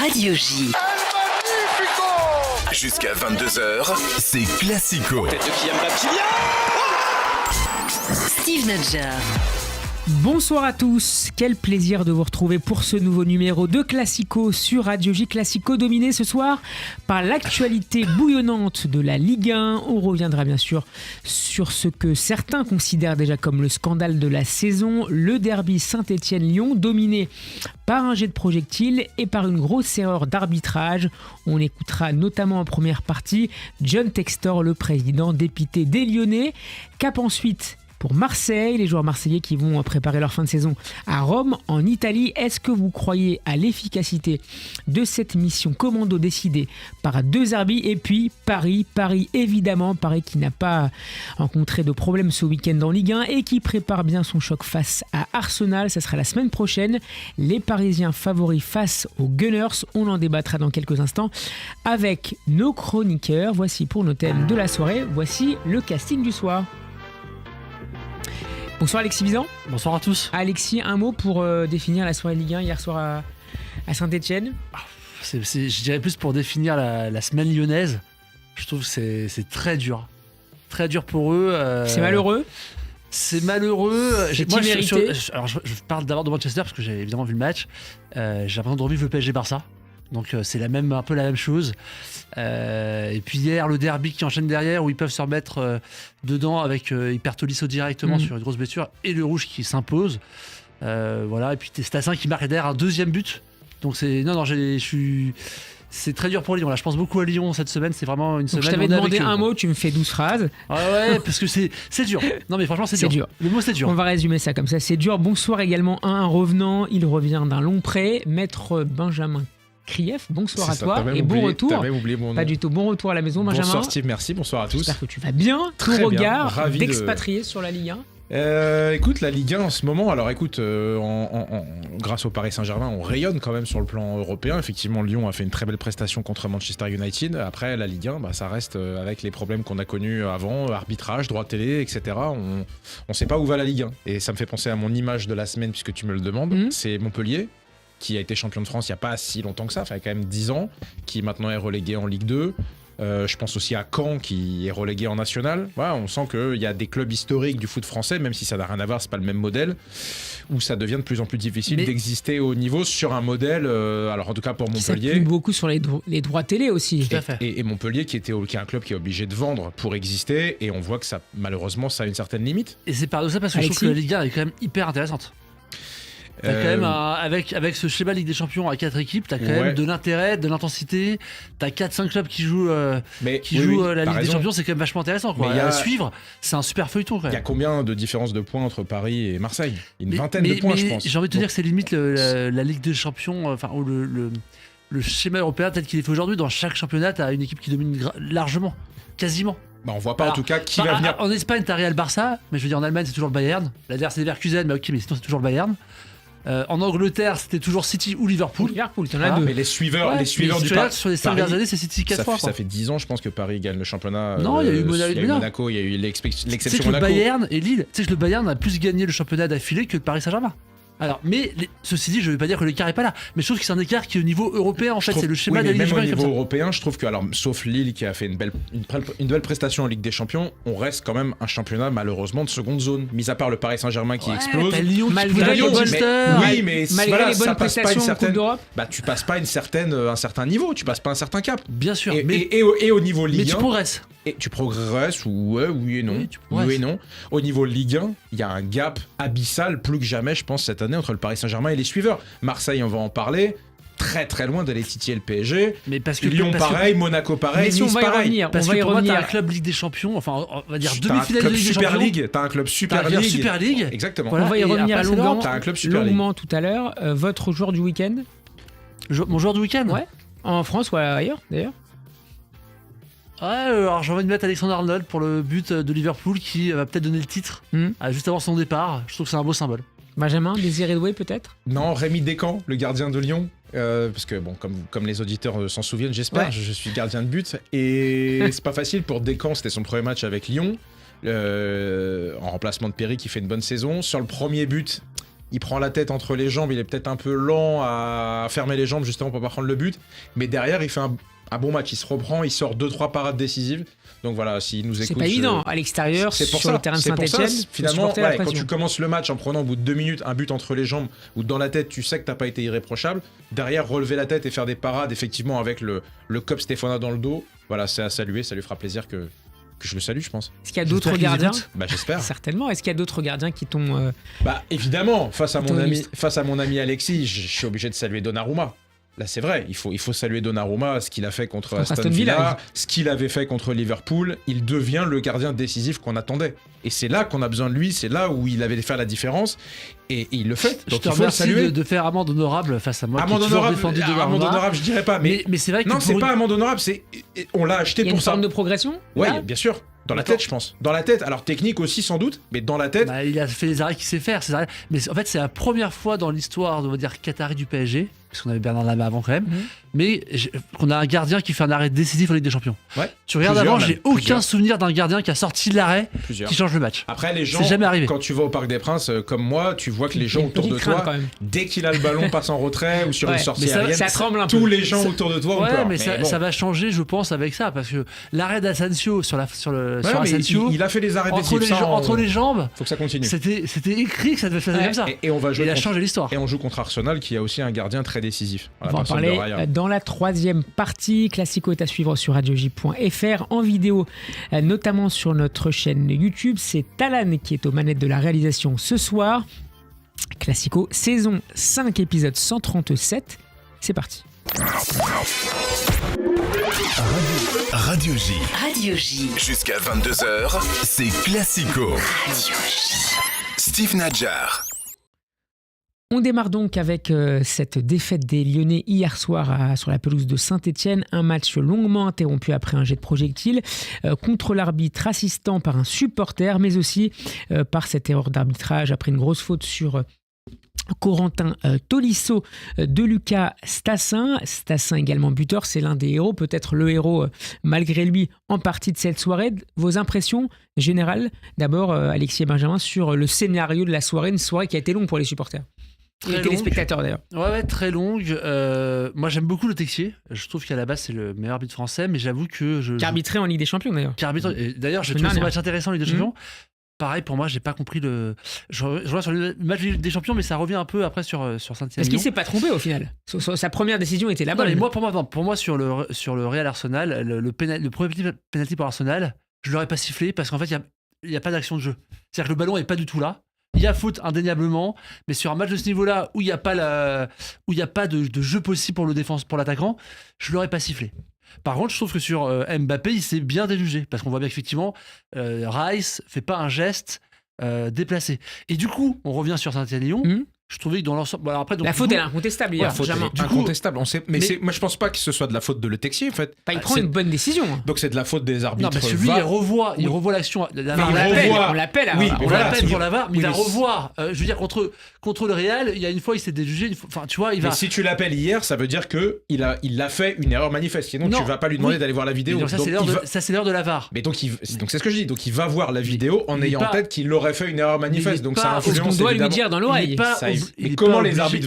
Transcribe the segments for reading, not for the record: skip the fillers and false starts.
Radio J. Jusqu'à 22h, c'est Classico. Tête de Kylian Mbappé. Steve Nadjar. Bonsoir à tous, quel plaisir de vous retrouver pour ce nouveau numéro de Classico sur Radio J. Classico dominé ce soir par l'actualité bouillonnante de la Ligue 1. On reviendra bien sûr sur ce que certains considèrent déjà comme le scandale de la saison, le derby Saint-Etienne-Lyon dominé par un jet de projectile et par une grosse erreur d'arbitrage. On écoutera notamment en première partie John Textor, le président dépité des Lyonnais. Cap ensuite pour Marseille, les joueurs marseillais qui vont préparer leur fin de saison à Rome, en Italie. Est-ce que vous croyez à l'efficacité de cette mission commando décidée par deux arbitres? Et puis Paris évidemment, Paris qui n'a pas rencontré de problème ce week-end en Ligue 1 et qui prépare bien son choc face à Arsenal. Ça sera la semaine prochaine. Les Parisiens favoris face aux Gunners. On en débattra dans quelques instants avec nos chroniqueurs. Voici pour nos thèmes de la soirée. Voici le casting du soir. Bonsoir Alexis Bizan. Bonsoir à tous. Alexis, un mot pour définir la soirée Ligue 1 hier soir à Saint-Etienne. Je dirais plus pour définir la semaine lyonnaise. Je trouve que c'est très dur. Très dur pour eux. C'est malheureux. C'est malheureux. C'est mérité. Je parle d'abord de Manchester parce que j'ai évidemment vu le match. J'ai l'impression de revivre le PSG-Barça. Donc c'est un peu la même chose. Et puis hier, le derby qui enchaîne derrière où ils peuvent se remettre dedans avec ils perdent Tolisso directement sur une grosse blessure et le rouge qui s'impose. Voilà. Et puis Stassin qui marque derrière un deuxième but. Donc c'est c'est très dur pour Lyon. Là, je pense beaucoup à Lyon cette semaine. C'est vraiment une semaine. Je t'avais demandé un mot, tu me fais 12 phrases. Ouais, parce que c'est dur. Non, mais franchement, c'est dur. Le mot, c'est dur. On va résumer ça comme ça. C'est dur. Bonsoir également à un revenant. Il revient d'un long prêt. Maître Benjamin Krief, bonsoir à toi et bon retour. T'as même oublié mon nom. Pas du tout, bon retour à la maison Benjamin. Bonsoir Steve, merci, bonsoir à tous. J'espère que tu vas bien. Ton regard d'expatrié sur la Ligue 1. Écoute, la Ligue 1 en ce moment, alors écoute, grâce au Paris Saint-Germain, on rayonne quand même sur le plan européen. Effectivement, Lyon a fait une très belle prestation contre Manchester United. Après, la Ligue 1, ça reste avec les problèmes qu'on a connus avant, arbitrage, droit télé, etc. On sait pas où va la Ligue 1. Et ça me fait penser à mon image de la semaine, puisque tu me le demandes. C'est Montpellier, qui a été champion de France il n'y a pas si longtemps que ça, il y a quand même 10 ans, qui maintenant est relégué en Ligue 2. Je pense aussi à Caen qui est relégué en National. Voilà, on sent qu'il y a des clubs historiques du foot français, même si ça n'a rien à voir, c'est pas le même modèle, où ça devient de plus en plus difficile d'exister au niveau sur un modèle, alors en tout cas pour Montpellier. Ça pue beaucoup sur les droits télé aussi. Tout à fait. Et Montpellier qui est un club qui est obligé de vendre pour exister, et on voit que ça, malheureusement, ça a une certaine limite. Et c'est paradoxal parce que je trouve que la Ligue 1 est quand même hyper intéressante. T'as quand même avec ce schéma Ligue des Champions à 4 équipes, t'as quand même de l'intérêt, de l'intensité. T'as 4-5 clubs qui jouent la Ligue des Champions, c'est quand même vachement intéressant. Quoi. À suivre, c'est un super feuilleton. Il y a combien de différences de points entre Paris et Marseille? Une vingtaine de points, je pense. J'ai envie de te dire que c'est limite la Ligue des Champions, ou le schéma européen tel qu'il est fait aujourd'hui. Dans chaque championnat, t'as une équipe qui domine largement, quasiment. On voit pas en tout cas qui va venir. En Espagne, t'as Real Barça, mais je veux dire en Allemagne, c'est toujours le Bayern. La dernière, c'est Leverkusen, mais ok, mais sinon c'est toujours le Bayern. En Angleterre, c'était toujours City ou Liverpool. T'en as deux. Mais les suiveurs du Paris. Sur les 5 dernières années, c'est City 4 fois. Ça fait 10 ans, je pense, que Paris gagne le championnat. Non, il y a eu Monaco, il y a eu l'exception Monaco. Monaco. Le Bayern et Lille. Tu sais que le Bayern a plus gagné le championnat d'affilée que le Paris Saint-Germain. Alors, mais ceci dit, je ne veux pas dire que l'écart est pas là, mais je trouve que c'est un écart qui est au niveau européen. En fait, c'est le schéma de la Ligue des Champions. Même au niveau européen, je trouve que, alors, sauf Lille qui a fait une belle prestation en Ligue des Champions, on reste quand même un championnat malheureusement de seconde zone. Mis à part le Paris Saint-Germain qui explose. Lyon, malgré les bonnes prestations en Coupe d'Europe. Tu passes pas un certain niveau, tu passes pas un certain cap. Bien sûr. Et au niveau Ligue 1. Mais tu progresses. Et tu progresses, oui et non. Oui et non. Au niveau Ligue 1, il y a un gap abyssal, plus que jamais, je pense, cette année, entre le Paris Saint-Germain et les suiveurs. Marseille, on va en parler, très très loin d'aller titiller le PSG. Mais parce que Lyon pareil, Monaco pareil, Nice pareil. Parce que pour moi, t'as un club Ligue des Champions, enfin, on va dire demi-finale de Ligue des Champions. T'as un club Super League. Exactement. Voilà. On va y revenir longuement tout à l'heure. Votre joueur du week-end? Mon joueur du week-end? Ouais. En France ou ailleurs, d'ailleurs? Ouais, alors j'ai envie de mettre Alexander Arnold pour le but de Liverpool qui va peut-être donner le titre juste avant son départ. Je trouve que c'est un beau symbole. Benjamin, Désiré Doué peut-être? Non, Rémi Descamps, le gardien de Lyon. Parce que bon, comme les auditeurs s'en souviennent, j'espère, je suis gardien de but. Et c'est pas facile pour Descamps, c'était son premier match avec Lyon. En remplacement de Perry qui fait une bonne saison. Sur le premier but, il prend la tête entre les jambes, il est peut-être un peu lent à fermer les jambes justement pour pas prendre le but, mais derrière il fait un bon match, il se reprend, il sort 2-3 parades décisives. Donc voilà, s'il nous écoute... C'est pas évident, à l'extérieur, c'est sur pour ça, le terrain de c'est pour ça, Saint-Etienne, finalement, quand tu commences le match en prenant au bout de 2 minutes un but entre les jambes ou dans la tête, tu sais que t'as pas été irréprochable. Derrière, relever la tête et faire des parades, effectivement, avec le cop Stéphana dans le dos, voilà, c'est à saluer, ça lui fera plaisir que je le salue, je pense. Est-ce qu'il y a d'autres gardiens? Bah j'espère. Certainement. Est-ce qu'il y a d'autres gardiens qui t'ont... Bah évidemment, face à mon ami Alexis, je suis obligé de saluer Donnarumma. Là, c'est vrai, il faut saluer Donnarumma, ce qu'il a fait contre Aston Villa, ce qu'il avait fait contre Liverpool. Il devient le gardien décisif qu'on attendait. Et c'est là qu'on a besoin de lui, c'est là où il avait fait la différence. Et il le fait. Donc il faut le saluer. De faire amende honorable face à moi. Amende honorable, je dirais pas. Mais c'est vrai que. Non, c'est pas amende honorable, on l'a acheté pour ça. Il y a une forme de progression? Oui, bien sûr. Dans la tête, je pense. Dans la tête. Alors, technique aussi, sans doute, mais dans la tête. Bah, il a fait les arrêts qu'il sait faire. Mais en fait, c'est la première fois dans l'histoire, on va dire, qatari du PSG, parce qu'on avait Bernard Lama avant quand même, mais qu'on a un gardien qui fait un arrêt décisif en Ligue des Champions. Ouais. Tu regardes avant, j'ai aucun souvenir d'un gardien qui a sorti de l'arrêt qui change le match. Après, les gens, jamais arrivé. Quand tu vas au Parc des Princes, comme moi, tu vois que les gens autour de toi, dès qu'il a le ballon, passe en retrait ou sur une sortie aérienne, ça tremble un peu. Tous les gens autour de toi ont peur. Mais ça va changer, je pense, avec ça, parce que l'arrêt d'Asensio sur Asensio, il a fait les arrêts entre les jambes. Faut que ça continue. C'était écrit que ça devait faire comme ça. Et on va jouer. Il a changé l'histoire. Et on joue contre Arsenal, qui a aussi un gardien très décisif. On va en parler dans la troisième partie. Classico est à suivre sur radioj.fr en vidéo, notamment sur notre chaîne YouTube. C'est Talan qui est aux manettes de la réalisation ce soir. Classico, saison 5, épisode 137. C'est parti. Radio J. Radio J. Jusqu'à 22h, c'est Classico. Radio J. Steve Nadjar. On démarre donc avec cette défaite des Lyonnais hier soir sur la pelouse de Saint-Etienne. Un match longuement interrompu après un jet de projectile contre l'arbitre assistant par un supporter, mais aussi par cette erreur d'arbitrage après une grosse faute sur Corentin Tolisso de Lucas Stassin. Stassin également buteur, c'est l'un des héros, peut-être le héros malgré lui en partie de cette soirée. Vos impressions générales, d'abord Alexis et Benjamin, sur le scénario de la soirée, une soirée qui a été longue pour les supporters. Et les téléspectateurs d'ailleurs. Ouais, très longue. Moi j'aime beaucoup Le Texier. Je trouve qu'à la base c'est le meilleur arbitre français, mais j'avoue que qui a arbitré en Ligue des Champions d'ailleurs. D'ailleurs j'ai trouvé son match intéressant en Ligue des Champions. Pareil pour moi, j'ai pas compris le. Je vois sur le match des champions, mais ça revient un peu après sur Saint-Etienne. Parce qu'il s'est pas trompé au final. Sa première décision était la bonne. Non, mais pour moi sur le Real Arsenal, le premier penalty pour Arsenal, je l'aurais pas sifflé parce qu'en fait il y a pas d'action de jeu. C'est-à-dire que le ballon est pas du tout là. Il y a faute indéniablement, mais sur un match de ce niveau-là où il y a pas de jeu possible pour l'attaquant, je l'aurais pas sifflé. Par contre, je trouve que sur Mbappé, il s'est bien déjugé parce qu'on voit bien qu'effectivement, Rice fait pas un geste déplacé. Et du coup, on revient sur Saint-Étienne-Lyon. Je trouvais que dans l'ensemble. Alors après, donc, la faute, elle est incontestable. La faute, elle est incontestable. Moi, je pense pas que ce soit de la faute de Le Texier, en fait. Il prend une bonne décision. Donc, c'est de la faute des arbitres. Non, parce que lui, il revoit l'action. On l'appelle. Oui, on l'appelle pour la VAR, mais il va revoir. Je veux dire, contre le Real, il y a une fois, il s'est déjugé. Enfin, tu vois, il va. Mais si tu l'appelles hier, ça veut dire qu'il a fait une erreur manifeste. Sinon, tu vas pas lui demander d'aller voir la vidéo. Donc, ça, c'est l'heure de la VAR. Mais donc, c'est ce que je dis. Donc, il va voir la vidéo en ayant en tête qu'il aurait fait une erreur manifeste. Donc, ça influence. On doit lui dire dans l'oreille. Mais comment les arbitres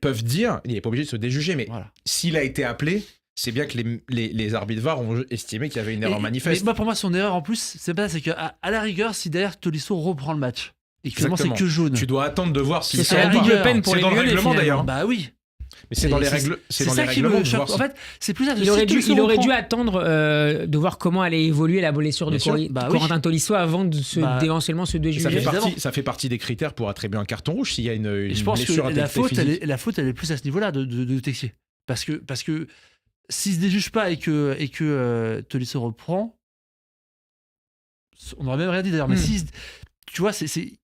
peuvent dire, il n'est pas obligé de se déjuger, mais s'il a été appelé, c'est bien que les arbitres VAR ont estimé qu'il y avait une erreur manifeste. Mais moi, pour moi, son erreur en plus, c'est qu'à la rigueur, si derrière Tolisso reprend le match et que finalement c'est que jaune, tu dois attendre de voir si c'est la double peine pour les dans le règlement d'ailleurs. Bah oui. Mais c'est dans les règles. C'est dans les ça qui me règlements. choque. En fait, c'est plus. Il aurait dû attendre de voir comment allait évoluer la blessure de Corentin Tolisso avant de d'éventuellement se déjuger. Ça fait partie des critères pour attribuer un carton rouge s'il y a une je pense blessure que la faute, elle est plus à ce niveau-là de Texier. Parce que s'il se déjuge pas et que Tolisso reprend, on n'aurait même rien dit d'ailleurs. Mais si tu vois,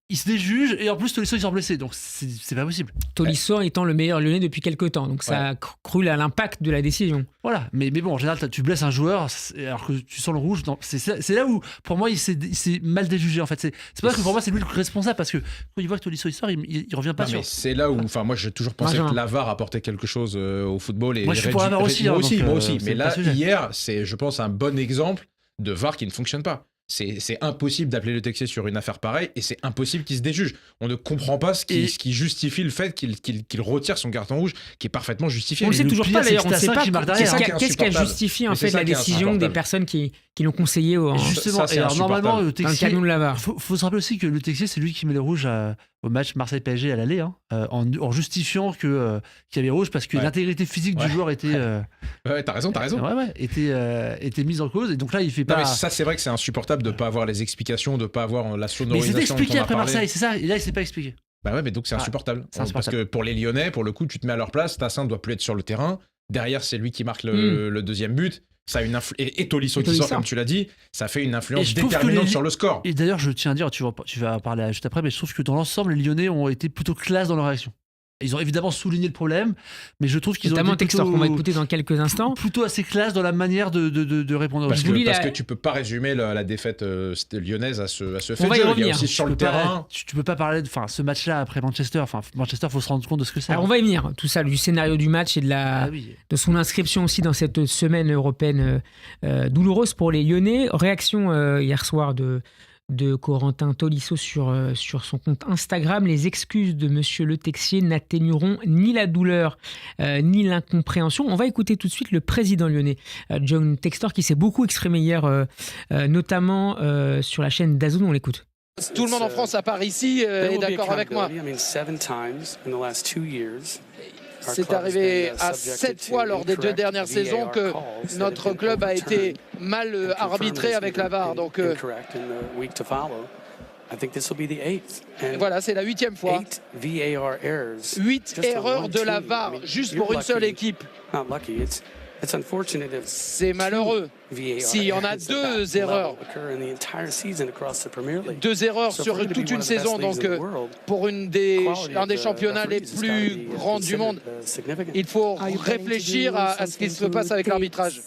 il se déjuge et en plus Tolisso il sort blessé, donc c'est pas possible. Tolisso étant le meilleur Lyonnais depuis quelques temps, donc ça a cru à l'impact de la décision. Voilà, mais bon, en général, tu blesses un joueur alors que tu sens le rouge. C'est là où, pour moi, il s'est mal déjugé en fait. C'est pas parce que pour moi, c'est lui le responsable parce que quand il voit que Tolisso il sort, il revient pas sur. Mais c'est là où, moi, j'ai toujours pensé que la VAR apportait quelque chose au football. Et moi, je suis pour la VAR aussi. Moi aussi. Mais là, hier, c'est, je pense, un bon exemple de VAR qui ne fonctionne pas. C'est impossible d'appeler Le Texier sur une affaire pareille et c'est impossible qu'il se déjuge. On ne comprend pas ce qui justifie le fait qu'il retire son carton rouge, qui est parfaitement justifié. On ne sait le toujours pire, pas c'est d'ailleurs, que on ne c'est sait ça pas qui marque derrière. C'est ça qui est qu'est-ce qui a insupportable. justifié en Mais fait c'est ça la qui est décision des insupportable. personnes qui l'ont conseillé Et justement, c'est et alors, normalement, insupportable. Le dans le Texier, canon de la VAR. faut se rappeler aussi que Le Texier, c'est lui qui met le rouge au match Marseille-PSG à l'aller, hein, en justifiant qu'il y avait rouge parce que Ouais. l'intégrité physique du Ouais. joueur était, Ouais, t'as raison. était mise en cause. Et donc là, il fait Non, pas. mais ça, c'est vrai que c'est insupportable de ne pas avoir les explications, de ne pas avoir la Mais sonorisation. c'est expliqué dont on a après parlé. Marseille, c'est ça. Et là, il s'est pas expliqué. Bah ouais, mais donc c'est Ah, insupportable. c'est insupportable. Parce que pour les Lyonnais, pour le coup, tu te mets à leur place, Tassin ne doit plus être sur le terrain. Derrière, c'est lui qui marque le deuxième but. Ça a une et Tolisso qui Tolisso. sort, comme tu l'as dit, ça fait une Et influence je trouve que déterminante les- sur le score. Et d'ailleurs, je tiens à dire, tu vas parler juste après, mais je trouve que dans l'ensemble, les Lyonnais ont été plutôt classe dans leur réaction. Ils ont évidemment souligné le problème, mais je trouve qu'ils ont Notamment été Textor qu'on va écouter dans quelques instants. plutôt assez classe dans la manière de répondre aux Parce, Je vous lis parce la- que tu peux pas résumer la défaite lyonnaise à ce fait On va de y jeu. Il y revenir. a aussi sur le Tu peux pas- terrain. Tu peux pas parler de ce match-là après Manchester. Enfin, Manchester, faut se rendre compte de ce que c'est. Alors on va y venir, tout ça, du scénario du match et Ah oui. de son inscription aussi dans cette semaine européenne douloureuse pour les Lyonnais. Réaction hier soir de Corentin Tolisso sur son compte Instagram. Les excuses de Monsieur Le Texier n'atténueront ni la douleur ni l'incompréhension. On va écouter tout de suite le président lyonnais, John Textor, qui s'est beaucoup exprimé hier, notamment sur la chaîne DAZN. On l'écoute. Tout le monde en France, à part ici, est d'accord avec moi. C'est arrivé à 7 fois lors des 2 dernières saisons que notre club a été mal arbitré avec la VAR. Donc voilà, c'est la 8e fois. 8 erreurs de la VAR, juste pour une seule équipe. C'est malheureux. S'il y en a 2 erreurs, 2 erreurs sur toute une saison, donc pour un des championnats les plus grands du monde, il faut réfléchir à ce qui se passe avec l'arbitrage.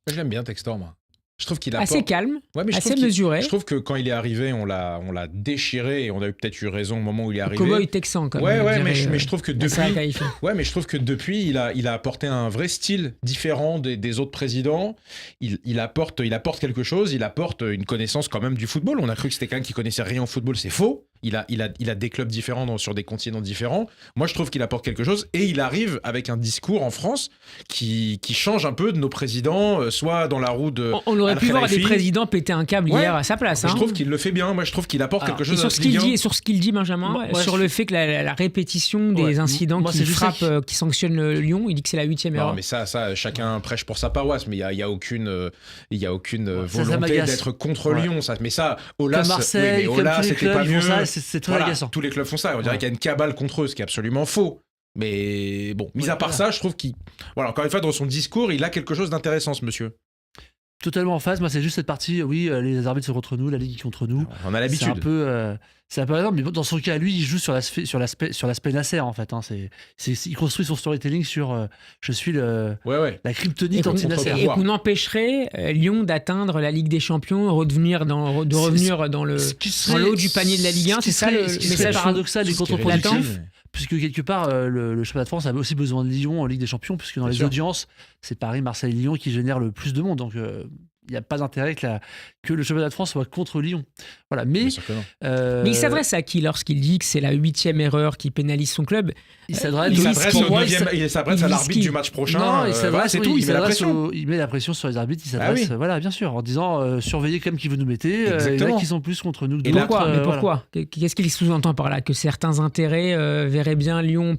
Je l'aime bien, Textor, moi. Je trouve qu'il a Assez calme, Ouais, mais je assez trouve qu'il- mesuré. Je trouve que quand il est arrivé, on l'a déchiré et on a peut-être eu raison au moment où il est arrivé. Cowboy texan, quand Ouais, même. ouais, on mais dirait, je trouve que c'est ça depuis, qualifié. ouais, mais je trouve que depuis, il a apporté un vrai style différent des autres présidents. Il apporte quelque chose. Il apporte une connaissance quand même du football. On a cru que c'était quelqu'un qui connaissait rien au football. C'est faux. Il a des clubs différents sur des continents différents. Moi, je trouve qu'il apporte quelque chose et il arrive avec un discours en France qui change un peu de nos présidents, soit dans la roue de. On aurait pu voir des Al-Khelaifi. présidents péter un câble Ouais. hier à sa place. Je hein. trouve qu'il le fait bien. Moi, je trouve qu'il apporte Alors, quelque Et chose sur à ce qu'il Ligue 1. dit, sur ce qu'il dit, Benjamin, Moi, sur je- le fait que la répétition des Ouais, incidents moi, qui c'est juste ça frappent, qui sanctionnent Lyon, il dit que c'est la 8e Non, erreur. mais ça, chacun prêche pour sa paroisse, mais il y a aucune Ça volonté m'agace. d'être contre Ouais. Lyon. Ça, mais ça, Olas, Comme Marseille, oui, mais Olas, comme tous les c'était pas clubs, ils mieux. font ça, c'est très Voilà, agaçant. tous les clubs font ça. On dirait Ouais. qu'il y a une cabale contre eux, ce qui est absolument faux. Mais bon, mis à part ça, je trouve qu'il, voilà, encore une fois, dans son discours, il a quelque chose d'intéressant, ce monsieur. Totalement en phase. Moi, c'est juste cette partie. Oui, les arbitres sont contre nous, la ligue est contre nous. On a C'est un l'habitude. peu, c'est un peu énorme, mais dans son cas, lui, il joue sur l'aspect Nasser en fait. Hein. Il construit son storytelling sur je suis Ouais. la kryptonite Et qu'on- anti-Nasser. Et qu'on empêcherait Lyon d'atteindre la Ligue des Champions, de revenir dans le Ce qui dans le haut du panier de la Ligue 1, ce qui c'est ça serait- le ce qui serait message paradoxal et Ce qui est contre-productif, relatif. puisque quelque part, le championnat de France avait aussi besoin de Lyon en Ligue des Champions, puisque dans Bien les sûr. audiences, c'est Paris, Marseille, Lyon qui génèrent le plus de monde. Donc, il n'y a pas d'intérêt que le championnat de France soit contre Lyon. Voilà. Mais Bien sûr que non. Mais il s'adresse à qui lorsqu'il dit que c'est la 8e erreur qui pénalise son club? il s'adresse Il Louis s'adresse Ski. au pour moi, 9e, il s'adresse il à dit l'arbitre Ski. du match prochain. Non, il voilà, s'adresse, c'est oui, tout. Il met la pression. il met la pression sur les arbitres, il s'adresse, oui. voilà, bien sûr, en disant surveillez comme qui vous nous mettez, il y en a Exactement. qui sont plus contre nous que Et d'autres. Pourquoi? Mais voilà. pourquoi? Qu'est-ce qu'il sous-entend par là? Que certains intérêts verraient bien Lyon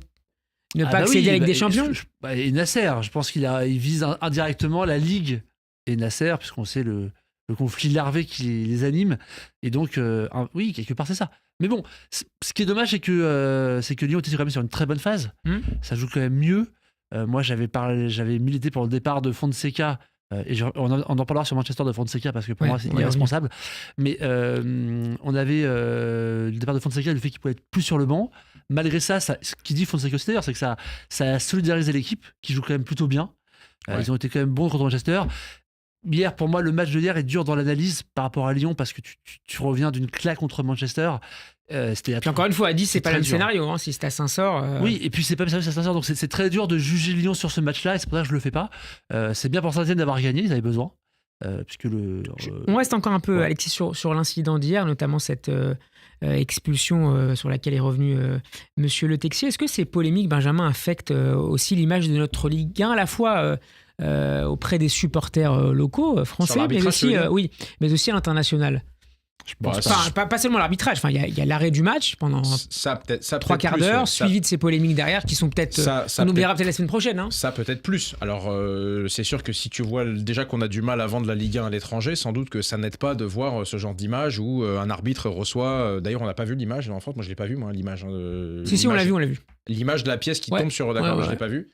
ne Ah pas bah accéder oui, à la Ligue bah, des Champions? Et Nasser, je pense qu'il vise indirectement la Ligue et Nasser, puisqu'on sait le conflit larvé qui les anime. Et donc, oui, quelque part, c'est ça. Mais bon, ce qui est dommage, c'est que Lyon était quand même sur une très bonne phase. Ça joue quand même mieux. Moi, j'avais milité pour le départ de Fonseca. Et on en parlera sur Manchester de Fonseca parce que pour Ouais, moi, c'est on va y irresponsable. Mais on avait le départ de Fonseca, le fait qu'il pouvait être plus sur le banc. Malgré ça, ce qu'il dit Fonseca aussi d'ailleurs, c'est que ça a solidarisé l'équipe qui joue quand même plutôt bien. Ouais. Ils ont été quand même bons contre Manchester. Hier, pour moi, le match de hier est dur dans l'analyse par rapport à Lyon parce que tu reviens d'une claque contre Manchester. C'était Puis encore une fois, à 10, c'est pas le très même dur. scénario. Hein, si Stassin sort. Oui, et puis c'est pas ça, donc c'est très dur de juger Lyon sur ce match-là, et c'est pour ça que je le fais pas. C'est bien pour Saint-Etienne d'avoir gagné, ils avaient besoin. puisque On reste encore un peu, Alexis, sur l'incident d'hier, notamment cette expulsion sur laquelle est revenu Monsieur Le Texier. Est-ce que ces polémiques, Benjamin, affectent aussi l'image de notre Ligue 1, à la fois auprès des supporters locaux, français, mais aussi, mais aussi à l'international? Pas seulement l'arbitrage, il y a l'arrêt du match pendant ça, 3 quarts d'heure, suivi de ces polémiques derrière qui sont peut-être. On oubliera peut-être la semaine prochaine. Hein. Ça peut-être plus. Alors, c'est sûr que si tu vois déjà qu'on a du mal à vendre la Ligue 1 à l'étranger, sans doute que ça n'aide pas de voir ce genre d'image où un arbitre reçoit. D'ailleurs, on n'a pas vu l'image en France. Moi, je l'ai pas vu, l'image. Si, on l'a vu. L'image de la pièce qui tombe sur. D'accord, je l'ai pas vu.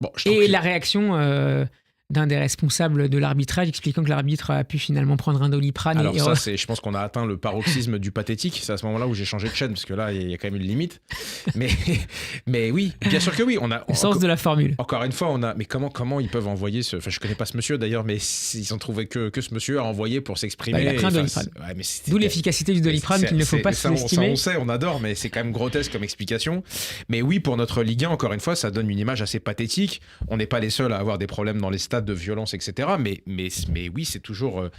Bon, et la réaction d'un des responsables de l'arbitrage expliquant que l'arbitre a pu finalement prendre un Doliprane. Alors je pense qu'on a atteint le paroxysme du pathétique. C'est à ce moment-là où j'ai changé de chaîne, parce que là, il y a quand même une limite. Mais oui, bien sûr que oui. Le sens de la formule. Encore une fois, mais comment ils peuvent envoyer ce... Enfin, je connais pas ce monsieur d'ailleurs, mais ils ont trouvé que ce monsieur a envoyé pour s'exprimer. Il a pris un Doliprane. D'où l'efficacité du Doliprane qu'il ne faut pas sous-estimer. Ça, on sait, on adore, mais c'est quand même grotesque comme explication. Mais oui, pour notre Ligue 1, encore une fois, ça donne une image assez pathétique. On n'est pas les seuls à avoir des problèmes dans les stades de violence, etc. Mais oui, c'est toujours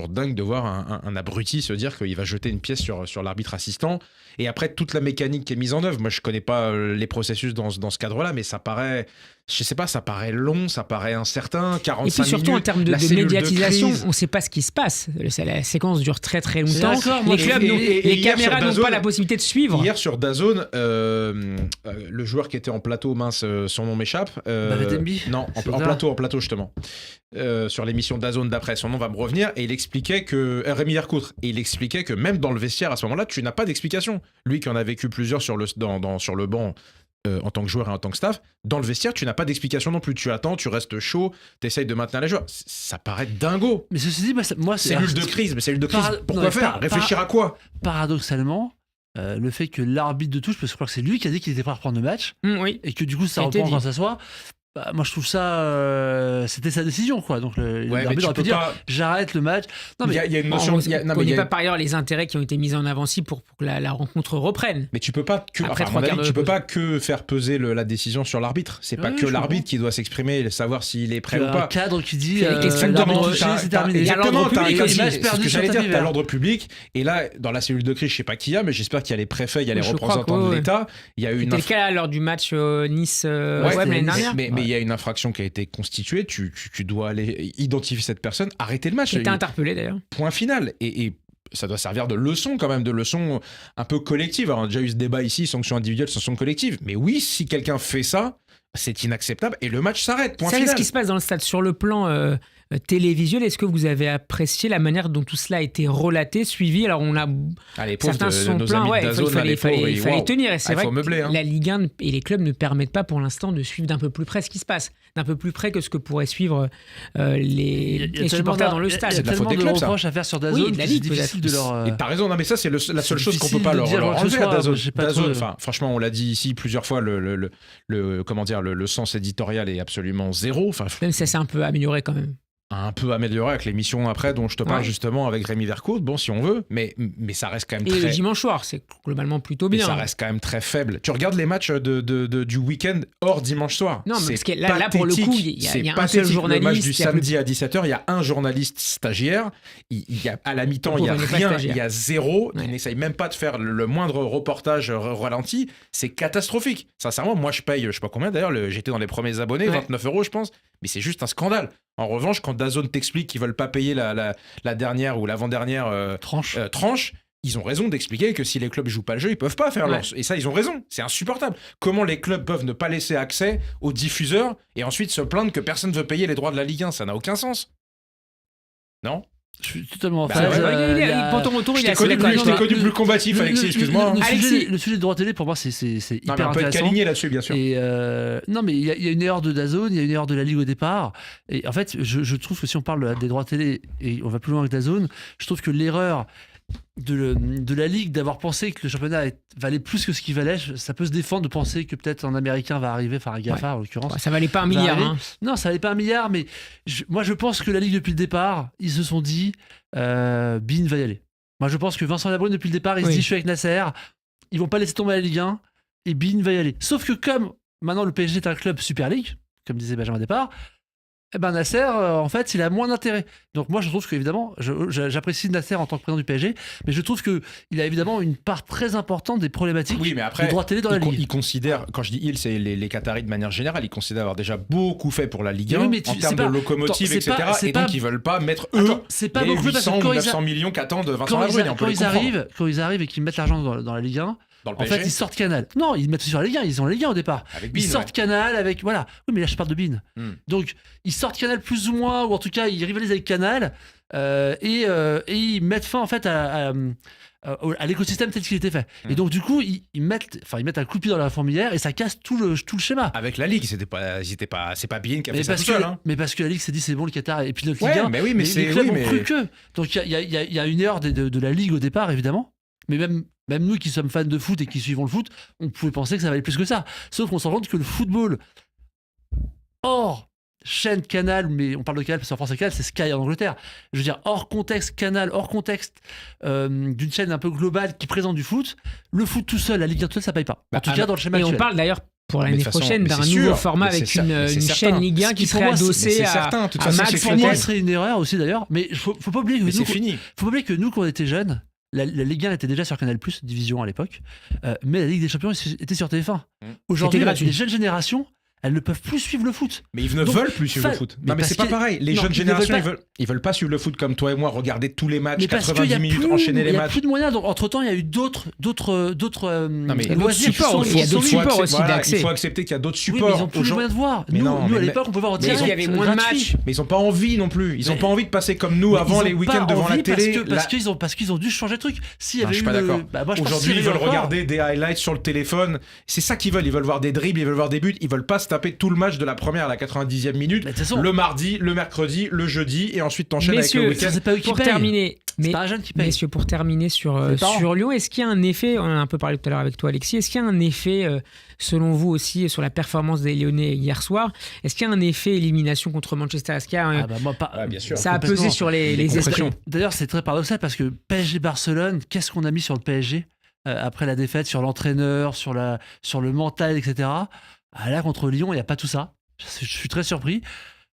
dingue de voir un abruti se dire qu'il va jeter une pièce sur l'arbitre assistant. Et après, toute la mécanique qui est mise en œuvre, moi je connais pas les processus dans ce cadre-là, mais ça paraît, je sais pas, ça paraît long, ça paraît incertain, 45 minutes. Et puis surtout minutes, en termes de médiatisation, on ne sait pas ce qui se passe. La séquence dure très très longtemps. Les clubs, les caméras n'ont pas la possibilité de suivre. Hier sur DAZN, le joueur qui était en plateau, son nom m'échappe. Non, en plateau justement. Sur l'émission DAZN d'après, son nom va me revenir, et il expliquait que Rémi Vercoutre, et il expliquait que même dans le vestiaire à ce moment-là, tu n'as pas d'explication. Lui qui en a vécu plusieurs sur le banc en tant que joueur et en tant que staff, dans le vestiaire, tu n'as pas d'explication non plus. Tu attends, tu restes chaud, tu essayes de maintenir les joueurs. Ça paraît dingo. Mais ceci dit, moi, cellule de crise. Pourquoi faire réfléchir à quoi? Paradoxalement, le fait que l'arbitre de touche, parce que je crois que c'est lui qui a dit qu'il était prêt à reprendre le match, et que du coup ça reprend quand ça soit. Moi je trouve ça c'était sa décision, quoi. Donc l'arbitre aurait pu dire j'arrête le match. Non, mais il y a une notion, on ne connaît pas par ailleurs les intérêts qui ont été mis en avant si pour que la rencontre reprenne. Mais tu peux pas pas que faire peser la décision sur l'arbitre. C'est pas que l'arbitre qui doit s'exprimer, savoir s'il est prêt ou pas. Un cadre qui dit c'est terminé. Exactement, t'as l'ordre public, et là dans la cellule de crise, je sais pas qui y a, mais j'espère qu'il y a les préfets, il y a les représentants de l'État. Il y a eu c'était le cas lors du match Nice l'année dernière. Mais il y a une infraction qui a été constituée, tu dois aller identifier cette personne, arrêter le match. Il était interpellé d'ailleurs. Point final. Et ça doit servir de leçon quand même, de leçon un peu collective. Alors, on a déjà eu ce débat ici, sanctions individuelles, sanctions collectives. Mais oui, si quelqu'un fait ça, c'est inacceptable et le match s'arrête. Point final. C'est ce qui se passe dans le stade. Sur le plan télévisuel, est-ce que vous avez apprécié la manière dont tout cela a été relaté, suivi? Alors on a certains se sont plaints, il fallait tenir. Et c'est vrai que la Ligue 1 et les clubs ne permettent pas pour l'instant de suivre d'un peu plus près ce qui se passe, d'un peu plus près que ce que pourraient suivre les supporters dans le stade. Il y a tellement de reproches à faire sur DAZN, c'est difficile de leur... Et t'as raison, non mais ça c'est la seule chose qu'on peut pas leur enlever à DAZN. Enfin, franchement, on l'a dit ici plusieurs fois, le sens éditorial est absolument zéro. Même si ça s'est un peu amélioré quand même. Un peu amélioré avec l'émission après dont je te parle justement avec Rémi Vercoutre, bon si on veut, mais ça reste quand même très... Et le dimanche soir, c'est globalement plutôt bien. Mais ça reste quand même très faible. Tu regardes les matchs du week-end hors dimanche soir. Non, mais parce que là pour le coup, il y a un seul journaliste. Le match du samedi à 17h, il y a un journaliste stagiaire. À la mi-temps, il y a rien, il y a zéro. Il n'essaye même pas de faire le moindre reportage ralenti. C'est catastrophique. Sincèrement, moi je paye, je sais pas combien d'ailleurs, j'étais dans les premiers abonnés, 29 €, je pense. Mais c'est juste un scandale. En revanche, quand DAZN t'explique qu'ils veulent pas payer la dernière ou l'avant-dernière tranche, ils ont raison d'expliquer que si les clubs jouent pas le jeu, ils peuvent pas faire et ça, ils ont raison. C'est insupportable. Comment les clubs peuvent ne pas laisser accès aux diffuseurs et ensuite se plaindre que personne ne veut payer les droits de la Ligue 1? Ça n'a aucun sens. Non? Je suis totalement pour ton retour, il est assez d'accord. Je t'ai connu plus combatif, Alexis, excuse-moi. Le sujet de droit télé, pour moi, c'est hyper intéressant. On peut être aligné là-dessus, bien sûr. Et non, mais il y a une erreur de DAZN, il y a une erreur de la Ligue au départ. Et en fait, je trouve que si on parle des droits télé, et on va plus loin avec DAZN, je trouve que l'erreur de la Ligue d'avoir pensé que le championnat valait plus que ce qu'il valait, ça peut se défendre de penser que peut-être un Américain va arriver, enfin un GAFA en l'occurrence. Ça valait pas 1 milliard. Hein. Non, ça valait pas 1 milliard, mais moi je pense que la Ligue depuis le départ, ils se sont dit Bein va y aller. Moi je pense que Vincent Labrune depuis le départ, il se dit je suis avec Nasser, ils vont pas laisser tomber la Ligue 1 et Bein va y aller. Sauf que comme maintenant le PSG est un club Super League, comme disait Benjamin au départ, eh ben Nasser, en fait, il a moins d'intérêt. Donc moi, je trouve qu'évidemment, j'apprécie Nasser en tant que président du PSG, mais je trouve qu'il a évidemment une part très importante des problématiques Oui, mais après, du droit télé dans la Ligue. il considère, quand je dis il, c'est les Qataris de manière générale, ils considèrent avoir déjà beaucoup fait pour la Ligue 1 Oui, mais en termes de locomotive, attends, etc. c'est Et pas- donc, ils veulent pas mettre eux c'est pas les beaucoup parce 800 que ou 900 millions qu'attendent Vincent Labrune. On peut les comprendre. quand ils arrivent et qu'ils mettent l'argent dans la Ligue 1, Dans le en PSG, fait, ils sortent Canal. Non, ils mettent sur la Ligue 1, ils ont la Ligue 1 au départ. avec Ils Bein, sortent Canal avec. Voilà. Oui, mais là, je parle de Bein. Donc, ils sortent Canal plus ou moins, ou en tout cas, ils rivalisent avec Canal, et ils mettent fin, en fait, à l'écosystème tel qu'il était fait. Et donc, du coup, ils mettent un coup de pied dans la fourmilière et ça casse tout le schéma. Avec la Ligue, c'est pas Bein qui a fait ça tout seul. Hein. Mais parce que la Ligue s'est dit c'est bon le Qatar et puis notre Ouais, Ligue 1, mais oui, mais les clubs ont cru que. Donc il y a une erreur de la Ligue au départ évidemment, mais même nous qui sommes fans de foot et qui suivons le foot, on pouvait penser que ça valait plus que ça. Sauf qu'on se rend compte que le football hors chaîne Canal, mais on parle de Canal parce qu'en France c'est Canal, c'est Sky en Angleterre. Je veux dire hors contexte Canal, hors contexte d'une chaîne un peu globale qui présente du foot, le foot tout seul, la Ligue 1 tout seul, ça paye pas. En tout cas dans le schéma Et on actuel. parle d'ailleurs pour Mais de l'année toute façon, prochaine mais d'un c'est nouveau sûr, format mais avec c'est une certain. chaîne Ligue 1 Ce qui qui, pour serait moi, adossée c'est à certain. De toute à façon, Max c'est Pour fini. moi, ce serait une erreur aussi d'ailleurs, mais faut pas oublier que Mais nous, c'est fini. faut pas oublier que nous, quand on était jeunes, la Ligue 1 était déjà sur Canal+, division à l'époque, mais la Ligue des Champions était sur TF1. Aujourd'hui, C'était gratuit. les jeunes générations, elles ne peuvent plus suivre le foot. Mais ils ne Donc, veulent plus suivre le fa- foot. mais Non, mais parce c'est pas que- pareil. Les non, jeunes ils générations, veulent ils veulent pas suivre le foot comme toi et moi, regarder tous les matchs, Mais parce qu'il y 90 a minutes, plus, enchaîner les il y a matchs. plus de moyens. Donc entre temps, il y a eu d'autres mais loisirs qui supports sont- aussi, qui il y a sont d'autres mis. supports aussi Voilà, d'accès. il faut accepter qu'il y a d'autres Oui, mais ils supports. ont plus les moyens de voir. Mais Nous, non, à mais- l'époque, on pouvait voir en Mais direct. il y avait moins de gratuit. matchs. Mais ils ont pas envie non plus. Ils ont Mais- pas envie de passer comme nous Mais avant ils les ont week-ends pas devant la envie télé. parce qu'ils ont dû changer de truc. S'il y Non, avait je suis eu pas d'accord. moi, je pense Aujourd'hui, qu'il y ils avait veulent encore- regarder des highlights sur le téléphone. C'est ça qu'ils veulent. Ils veulent voir des dribbles, ils veulent voir des buts. Ils veulent pas se taper tout le match de la première à la 90e minute, Mais de toute façon- le mardi, le mercredi, le jeudi, et ensuite t'enchaînes avec le Messieurs, week-end. C'est pas eux qui pour payent. terminer, C'est pas un jeune qui paye. messieurs, pour terminer sur C'est les parents. Lyon, est-ce qu'il y a un effet, on en a un peu parlé tout à l'heure avec toi Alexis, est-ce qu'il y a un effet, selon vous aussi, sur la performance des Lyonnais hier soir, est-ce qu'il y a un effet élimination contre Manchester? Est-ce qu'il y a un- Ah bah moi pas. Ouais, bien sûr. ça a pesé complètement. sur les esprits? Compression. D'ailleurs, c'est très paradoxal parce que PSG Barcelone, qu'est-ce qu'on a mis sur le PSG après la défaite, sur l'entraîneur, sur le mental, etc. Ah, là, contre Lyon, il n'y a pas tout ça. Je suis très surpris.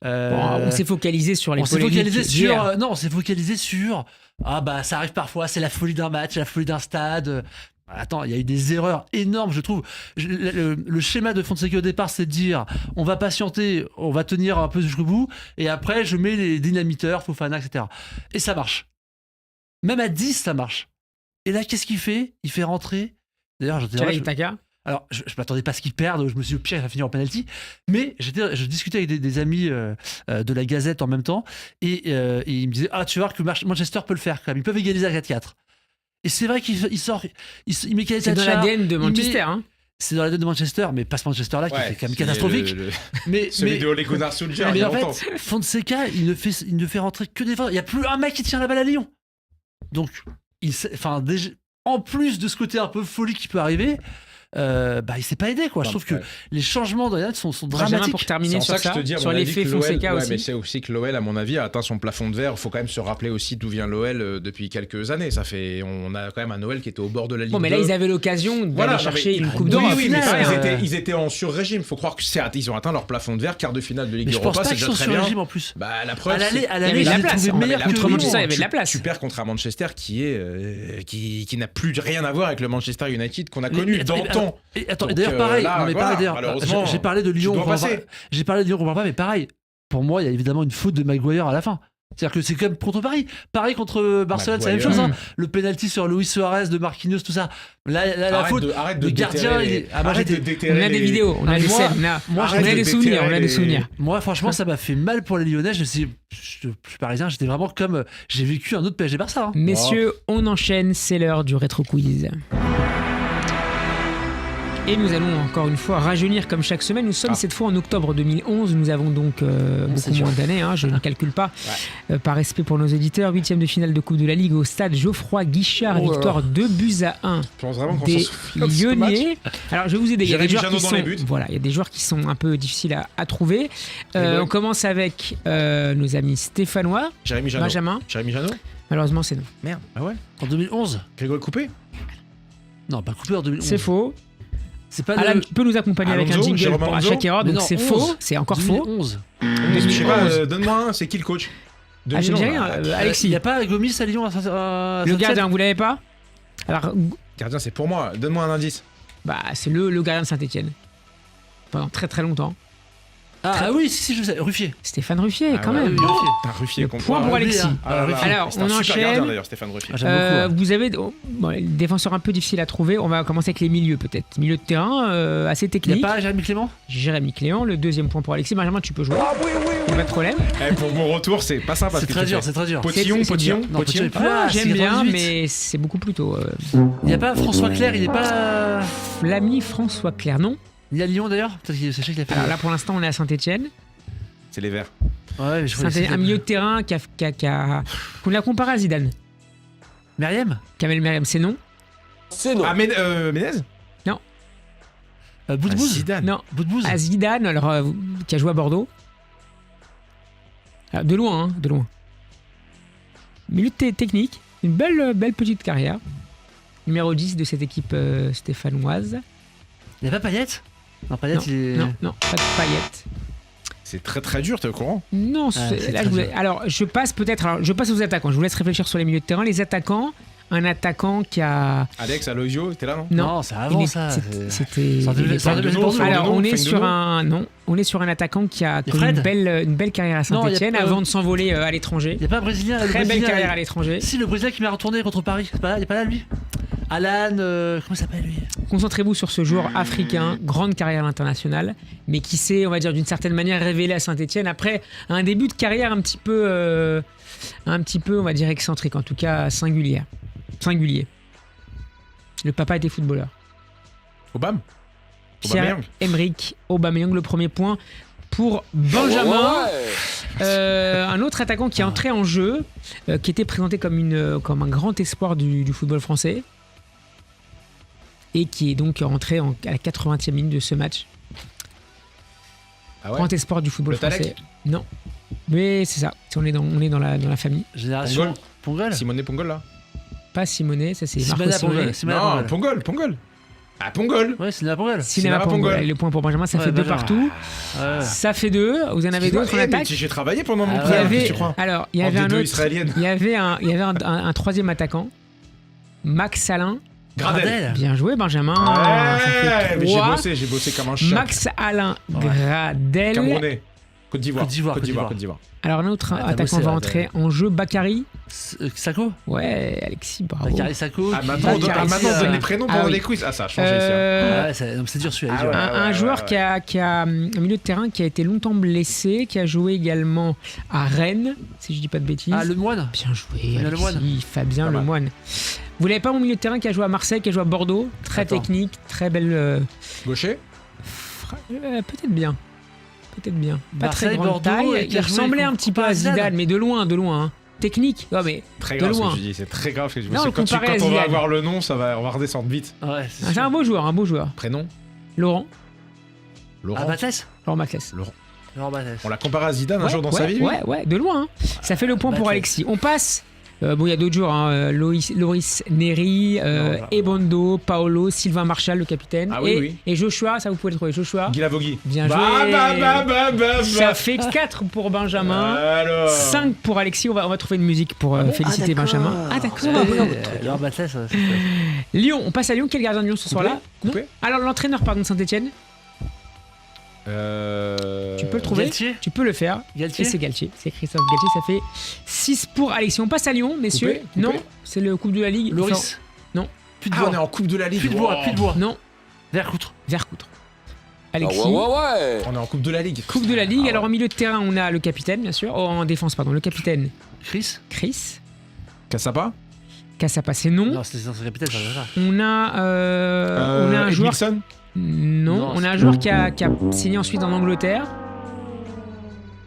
Bon, on s'est focalisé sur les On s'est polémiques focalisé d'hier. sur. Non, on s'est focalisé sur. Ah bah ça arrive parfois, c'est la folie d'un match, c'est la folie d'un stade. Attends, il y a eu des erreurs énormes, je trouve. Le schéma de Fonseca au départ, c'est de dire on va patienter, on va tenir un peu jusqu'au bout, et après je mets les dynamiteurs, Fofana, etc. Et ça marche. Même à 10, ça marche. Et là, qu'est-ce qu'il fait? Il fait rentrer. D'ailleurs, Khalil Taka. alors, je m'attendais pas à ce qu'ils perdent. Je me suis dit, au pire, il va finir en penalty. Mais je discutais avec des amis de la Gazette en même temps. Et ils me disaient, ah, tu vois que Manchester peut le faire quand même. Ils peuvent égaliser à 4-4. Et c'est vrai qu'il sort. Il met Khalil C'est dans Tachar, l'ADN de il Manchester. met- hein. C'est dans l'ADN de Manchester, mais pas ce Manchester-là qui Ouais, est quand même c'est catastrophique. Mais, Celui de Ole Gunnar Solskjaer, il y mais a en longtemps. fait, Fonseca, il ne fait rentrer que des défenseurs. Il n'y a plus un mec qui tient la balle à Lyon. Donc, déjà, en plus de ce côté un peu folie qui peut arriver, il s'est pas aidé, quoi. Je trouve que les changements dans les sont Benjamin, dramatiques. pour terminer C'est en sur ça que je ça, te dis, à sur mon avis, l'effet que l'OL Fonseca ouais, aussi. mais c'est aussi que l'OL, à mon avis, a atteint son plafond de verre. Il faut quand même se rappeler aussi d'où vient l'OL depuis quelques années. On a quand même un OL qui était au bord de la ligne. Bon, mais là, 2. ils avaient l'occasion d'aller Voilà, non, chercher mais- une Coupe Oui, d'Europe. oui, mais ça, finale, ils étaient en sur-régime. Il faut croire que ils ont atteint leur plafond de verre, quart de finale de Ligue Mais je pense Europa, pas c'est qu'ils déjà sont très sur bien. régime en plus. Bah, la À preuve, l'aller, Il y je avait l'ai de la place, trouvé hein. meilleur Contre que Lyon. Manchester, il y avait de la place. Tu perds contre un Manchester qui n'a plus rien à voir avec le Manchester United qu'on a Mais- connu mais attends, d'antan. Et attends, Donc, d'ailleurs, pareil. là, non, mais voilà, pareil, d'ailleurs, malheureusement, j'ai parlé de tu Lyon. dois on va passer. pas- J'ai parlé de Lyon, on va pas, mais pareil. Pour moi, il y a évidemment une faute de Maguire à la fin. C'est-à-dire que c'est quand même contre Paris. Pareil contre Barcelone, c'est la même chose. Maguire. Hein. Le penalty sur Luis Suarez de Marquinhos, tout ça. Là, la faute. Arrête le de gardien, déterrer il est- ah, moi, arrête j'étais- de On déterrer a des les- vidéos, on a Ah, des moi- scènes, moi, on arrête a de des souvenirs, on a des déterrer souvenirs. Moi, franchement, ça m'a fait mal pour les Lyonnais. Je suis parisien, j'étais vraiment comme. J'ai vécu un autre PSG Barça. Hein. Messieurs, on enchaîne, c'est l'heure du rétro quiz. Et nous allons encore une fois rajeunir comme chaque semaine. Nous sommes cette fois en octobre 2011. Nous avons donc beaucoup moins d'années, hein, je ne calcule pas. Par respect pour nos éditeurs, 8e de finale de Coupe de la Ligue au stade Geoffroy Guichard, victoire 2-1 Je pense vraiment qu'on des s'en souvient de ce match. Lyonnais. Alors je vais vous aider. Il y a des Jérémy joueurs Janot qui dans sont, les buts. voilà, il y a des joueurs qui sont un peu difficiles à trouver. Grégory. On commence avec nos amis stéphanois. Jérémy Janot. Benjamin. Jérémy Janot. Malheureusement, c'est non. Merde. Ah ouais. En 2011. Grégory Coupé. Non, pas coupé en 2011. C'est faux. C'est pas Alan, le... tu peux nous accompagner avec un Alonso, jingle Jérôme pour à Alonso chaque erreur, Mais donc non, c'est 11. faux, c'est encore faux. 2011. Je sais pas, 2011. donne-moi un, c'est qui le coach Ah, je 2011, dis rien, là. Il Alexis. n'y a pas Gomis à Lyon à Le Saint-Etienne gardien, vous l'avez pas? Alors, Gardien, c'est pour moi. Donne-moi un indice. bah, c'est le gardien de Saint-Etienne. Pendant très très longtemps. Ah oui, si, je sais. Ruffier. Stéphane Ruffier, Ah quand ouais, même. oui, Ruffier. T'as Ruffier Le qu'on point pour voit. Alexis. Ah, là, là. Alors, C'est un on super enchaîne. gardien d'ailleurs, Stéphane Ruffier. Ah, j'aime beaucoup. Vous avez bon, les défenseurs un peu difficiles à trouver. On va commencer avec les milieux peut-être. Milieu de terrain assez Il n'y technique. a pas Jérémy Clément Jérémy Cléant, le deuxième point pour Alexis. Benjamin, tu peux jouer. Pas de problème. Eh, pour mon retour, c'est pas sympa. C'est très dur, c'est très dur. Potillon, C'est Potillon, dur. Non, Potillon est plus Ah, là, j'aime c'est bien, 98. mais c'est beaucoup plus tôt. Il n'y a pas François Clerc, il n'est pas. L'ami François Clerc, non? Ni à Lyon d'ailleurs. Peut-être qu'il sachez qu'il a fait. Alors là, pour l'instant, on est à Saint-Etienne. C'est les Verts. Ouais, mais je voulais Un milieu de terrain qu'on l'a comparé à Zidane. Meriem Kamel Meriem, c'est non? Ah, Ménez Boudbouz Zidane. Non. Boudbouz À Zidane, alors, qui a joué à Bordeaux. Alors, de loin, hein, de loin. Milieu technique, une belle petite carrière. Numéro 10 de cette équipe stéphanoise. Il n'y a pas Payet Non, Payet, Non, il est. non, pas de paillettes. C'est très très dur, t'es au courant Non, c'est là, très je voulais- dur. alors je passe aux attaquants. Je vous laisse réfléchir sur les milieux de terrain. Les attaquants, un attaquant qui a. Alex, Aloisio, t'es là, non Non, c'est avant il est- ça. C'était. Ça il est ça pas- devait de être nom, pour- alors, Alors on est Feng sur Dono. on est sur un attaquant qui a Il y a connu Fred une belle carrière à Non, il y a Saint-Etienne pas- avant de s'envoler à l'étranger. Il n'y a pas un Brésilien. le Très belle Brésilien, carrière à l'étranger. Si, le Brésilien qui m'a retourné contre Paris. Il n'est pas là, lui Alan. Comment il s'appelle lui Concentrez-vous sur ce joueur africain, grande carrière à l'international, mais qui s'est, on va dire d'une certaine manière, révélé à Saint-Etienne après un début de carrière un petit peu, on va dire excentrique, en tout cas singulier. Le papa était footballeur. Obama Pierre-Emerick Aubameyang, le premier point pour Benjamin. Un autre attaquant qui est entré en jeu, qui était présenté comme un grand espoir du football français, et qui est donc rentré à la 80e minute de ce match. Ah ouais Grand espoir du football Le Talek français. Non. Mais c'est ça. On est dans la famille. Génération. Pongol Simone Pongol, là Pas Simonet, ça c'est Marco Simona Simonet. Pongol. Simona Non, Pongol. Pongol. Ah, Pongol Ouais, c'est la Pongol. Cinéma Pongol. Pongol. Le point pour Benjamin, ça Ouais, fait 2 Benjamin. partout. Ouais. Ça fait 2. Vous en avez d'autres en mais attaque. j'ai travaillé pendant mon Ah, Il y ouais, prêt, avait, tu crois alors, il y En avait un D2 autre. israélienne. Il y avait un troisième attaquant. Max Alain. Gradel. Bien joué, Benjamin. Ça fait Ouais, mais trois. j'ai bossé comme un chat. Max Alain Gradel. Camerounais. Côte d'Ivoire. Côte d'Ivoire. Alors, un autre Ah, t'as attaquant bossé, va là, entrer en jeu. Bakary. Sako Ouais, Alexis, bravo. Bakary Sako. Ah, qui- maintenant, on Bakary, donne les prénoms Ah pendant oui. les quiz. Ah, ça a changé, ça. Euh, Ouais, c'est dur celui-là. Ah il est dur. ouais. un joueur qui a un milieu de terrain qui a été longtemps blessé, qui a joué également à Rennes, si je dis pas de bêtises. Ah, le moine Bien joué, Fabien Alexis, Lemoine. Fabien Pas mal. Lemoine. Vous l'avez pas mon milieu de terrain qui a joué à Marseille, qui a joué à Bordeaux, très Attends. technique, très belle. Gaucher Peut-être bien. Pas Marseille, très grande Bordeaux, taille. et qui Il a joué ressemblait un contre petit peu à Zidane. Zidane, mais de loin. Hein. Technique. Non, mais Très de grave ce loin. que tu dis, c'est très grave ce que tu dis. Non, Parce que comparé à quand on va Zidane. avoir le nom, on va redescendre vite. Ouais, c'est un beau joueur. Prénom Laurent Laurent. Ah, Batless Laurent Maclès. Laurent Batless. On l'a comparé à Zidane un jour dans sa vie, lui Ouais, de loin. Hein. Ça fait le point pour Maclès. Alexis. On passe. Il y a d'autres joueurs, hein, Loris Neri, voilà. Ebondo, Paolo, Sylvain Marchal, le capitaine. Ah oui, et Joshua, ça vous pouvez le trouver. Joshua, Guy Lavogui. bien joué. Ça fait 4 pour Benjamin, Alors 5 pour Alexis. On va trouver une musique pour féliciter Benjamin. Ah d'accord. Laurent Batless. Lyon, on passe à Lyon. Quel gardien de Lyon ce soir-là? Coupé Non. Alors l'entraîneur de Saint-Etienne, tu peux le trouver. Galtier Tu peux le faire. Galtier Et c'est Galtier, c'est Christophe Galtier, ça fait 6 pour Alexis. On passe à Lyon, messieurs. Coupé, coupé. Non, c'est le Coupe de la Ligue. Loris Non. Puy de Ah, on est Bois. en Coupe de la Ligue. Puy de Bois. Puy de Bois. Non, Vercoutre. Vercoutre. Alexis. On est en Coupe de la Ligue. Coupe de la Ligue. Ah ouais. Alors en milieu de terrain, on a le capitaine, bien sûr. Oh, en défense, pardon. Le capitaine Chris Chris. Cassapa Cassapa, c'est non. Non, c'était son capitaine, ça. On a un joueur. Wilson Non, Non, on a un c'est- joueur qui a signé ensuite en Angleterre.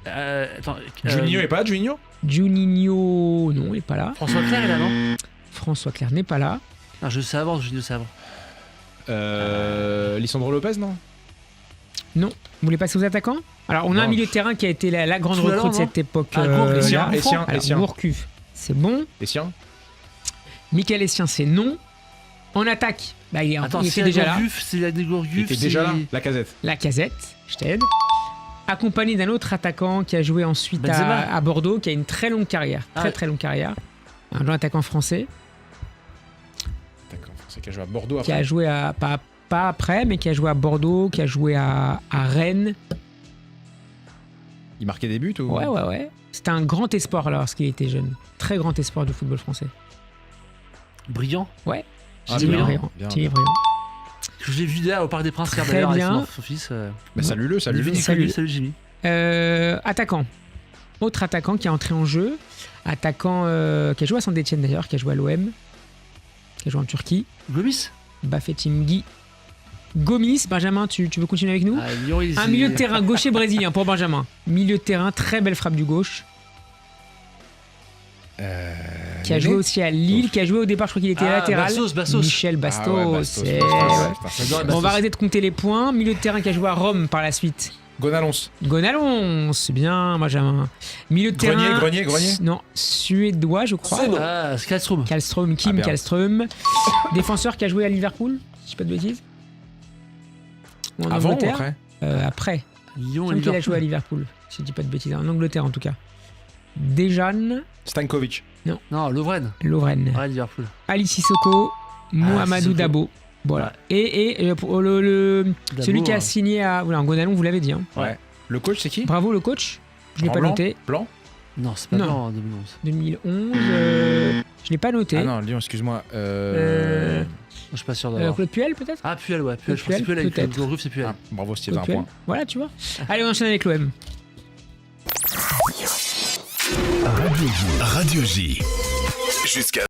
Attends. Juninho est pas là, Juninho Juninho, non, il n'est pas là. François Clair est là, non François Clerc n'est pas là. Ah, je sais avant, Juninho sais avant. Lisandro Lopez, non Non. Vous voulez passer aux attaquants? Alors, on a Non. un milieu de terrain qui a été la grande Sous la recrue de langue, cette époque. Ah, Gourcuff, Essien, là. Essien, Alors, Essien. Gourcuff, c'est bon. Essien Michael Essien, c'est non. En attaque, bah, il Attends, était s'il y a déjà là. Gourcuff, s'il y a des Il Gourcuff, était déjà là, la casette. La Casette, je t'aide. Accompagné d'un autre attaquant qui a joué ensuite Benzema. à Bordeaux, qui a une très longue carrière. Ah ouais. Très longue carrière. Un jeune attaquant français D'accord, c'est qu'elle joue à Bordeaux qui après. a joué à. Pas après, mais qui a joué à Bordeaux, qui a joué à Rennes. Il marquait des buts ou... Ouais. C'était un grand espoir lorsqu'il était jeune. Très grand espoir du football français. Brillant. Ouais. Ah, Thierry bien, Briand. bien. Thierry Briand. Que j'ai vu d'ailleurs au Parc des Princes hier Très d'ailleurs avec bien. son fils. Mais salut-le. Salut. Salut Jimmy. Attaquant. Autre attaquant qui est entré en jeu. Attaquant qui a joué à Saint-Etienne d'ailleurs, qui a joué à l'OM. Qui a joué en Turquie. Gomis. Bafetimbi. Gomis. Benjamin, tu veux continuer avec nous? Ah, Lyon, Un milieu de terrain gaucher brésilien pour Benjamin. Milieu de terrain, très belle frappe du gauche. Qui a joué aussi à Lille, qui a joué au départ, je crois qu'il était latéral. Bastos. Michel Bastos. Ah ouais, Bastos, c'est- Bastos, ouais. Bastos. J'adore les Bon, on va Bastos. arrêter de compter les points. Milieu de terrain qui a joué à Rome par la suite. Gonalons. Gonalons, c'est bien, Benjamin. Milieu de terrain. Grenier. Non, suédois, je crois. Ah, Skalstrom. Kallström, Kim bien. Kallström. Défenseur qui a joué à Liverpool, si je dis pas de bêtises. Ou en Avant ou Angleterre. après Après. Lyon Je et crois qu'il a joué à Liverpool. Liverpool, si je dis pas de bêtises. En Angleterre en tout cas. Dejan Stankovic. Non, Lovren. Lovren. Ouais, Liverpool. Ali Sissoko, Mohamedou Sissoko. Dabo. Voilà. Et pour celui qui a signé à. Voilà, en Gonalon, vous l'avez dit. Hein. Ouais. Le coach, c'est qui Bravo le coach. Je l'ai pas Blanc noté. Blanc Non, c'est pas Non. Blanc en 2011. 2011. Je l'ai pas noté. Ah non, Lyon, excuse-moi. Je suis pas sûr d'avoir. Claude Puel peut-être. Ah, Puel, ouais. Puel, je pense que c'est Puel, Puel avec peut-être. Gourcuff, c'est Puel. Ah, bravo, Steve, Claude un Puel. point. Voilà, tu vois. Allez, on enchaîne avec l'OM. Radio J. Jusqu'à